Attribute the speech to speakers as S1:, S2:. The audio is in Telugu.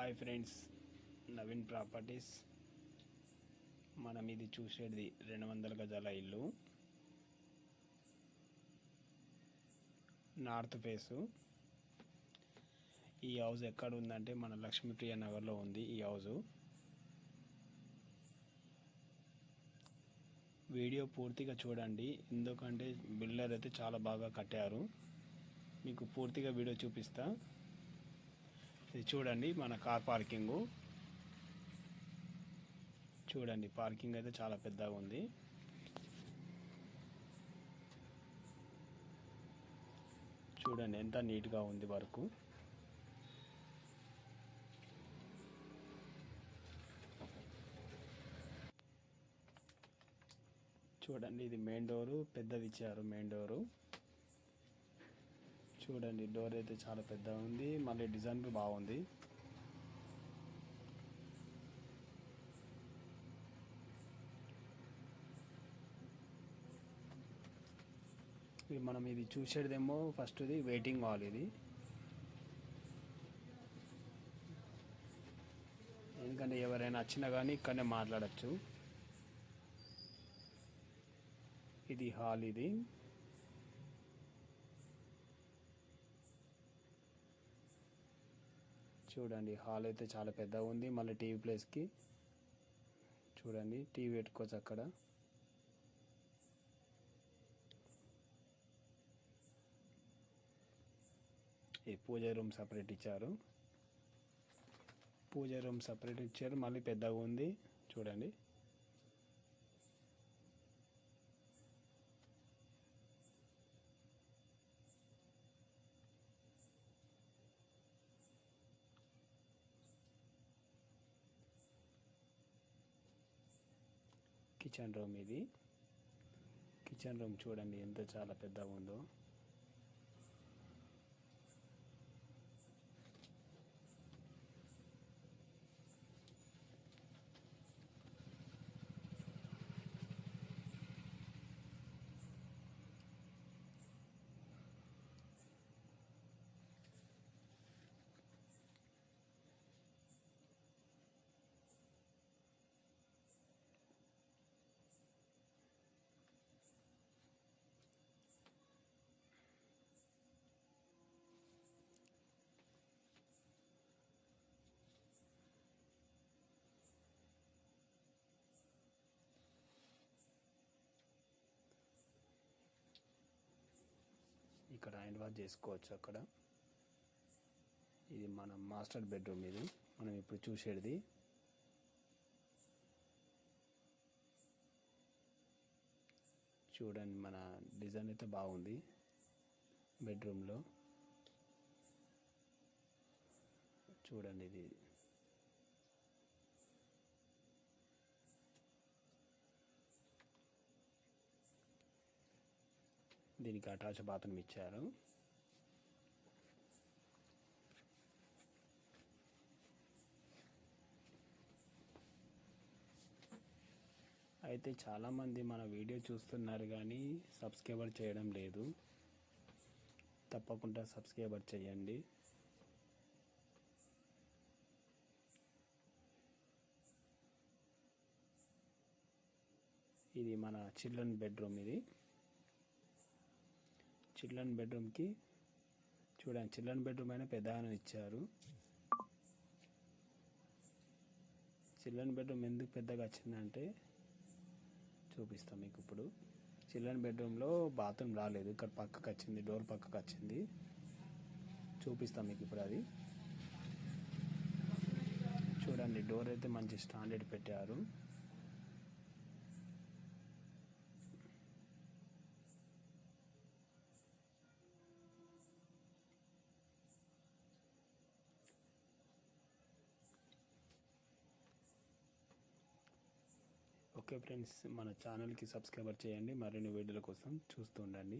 S1: Hi friends, Naveen properties. మనం ఇది చూసేది 200 గజాల ఇల్లు, నార్త్ ఫేసు. ఈ హౌస్ ఎక్కడ ఉందంటే మన లక్ష్మీప్రియ నగర్లో ఉంది ఈ హౌజు. వీడియో పూర్తిగా చూడండి, ఎందుకంటే బిల్డర్ అయితే చాలా బాగా కట్టారు. మీకు పూర్తిగా వీడియో చూపిస్తా. ఇది చూడండి, మన కార్ పార్కింగు చూడండి. పార్కింగ్ అయితే చాలా పెద్దగా ఉంది. చూడండి ఎంత నీట్గా ఉంది వర్క్. చూడండి, ఇది మెయిన్ డోరు పెద్దది ఇచ్చారు. మెయిన్ డోరు చూడండి, డోర్ అయితే చాలా పెద్దగా ఉంది. మళ్ళీ డిజైన్ బాగుంది. మనం ఇది చూసేదేమో ఫస్ట్ది వెయిటింగ్ హాల్. ఇది ఎందుకంటే ఎవరైనా వచ్చినా కానీ ఇక్కడనే మాట్లాడచ్చు. ఇది హాల్. ఇది చూడండి, హాల్ అయితే చాలా పెద్దగా ఉంది. మళ్ళీ టీవీ ప్లేస్కి చూడండి, టీవీ పెట్టుకోవచ్చు అక్కడ. ఈ పూజ రూమ్ సపరేట్ ఇచ్చారు. మళ్ళీ పెద్దగా ఉంది చూడండి. Kitchen room. ఇది కిచెన్ రూమ్ చూడండి ఎంత చాలా పెద్దగా ఉందో. ఇక్కడ హ్యాండ్ వాష్ చేసుకోవచ్చు అక్కడ. ఇది మన మాస్టర్ బెడ్రూమ్. ఇది మనం ఇప్పుడు చూసేది. చూడండి, మన డిజైన్ అయితే బాగుంది బెడ్రూమ్లో. చూడండి, ఇది దీనికి అటాచ్ బాత్రూమ్ ఇచ్చారు. అయితే చాలామంది మన వీడియో చూస్తున్నారు కానీ సబ్స్క్రైబర్ చేయడం లేదు. తప్పకుండా సబ్స్క్రైబర్ చేయండి. ఇది మన చిల్డ్రన్ బెడ్రూమ్. ఇది చిల్డ్రన్ బెడ్రూమ్కి చూడండి, చిల్డ్రన్ బెడ్రూమ్ అయినా పెద్దగానే ఇచ్చారు. చిల్డ్రన్ బెడ్రూమ్ ఎందుకు పెద్దగా వచ్చిందంటే చూపిస్తాం మీకు ఇప్పుడు. చిల్డ్రన్ బెడ్రూమ్లో బాత్రూమ్ రాలేదు, ఇక్కడ పక్కకు వచ్చింది, డోర్ పక్కకు వచ్చింది. చూపిస్తాం మీకు ఇప్పుడు అది. చూడండి, డోర్ అయితే మంచి స్టాండర్డ్ పెట్టారు. ఓకే ఫ్రెండ్స్, మన ఛానల్కి సబ్స్క్రైబర్ చేయండి. మరిన్ని వీడియోల కోసం చూస్తూ ఉండండి.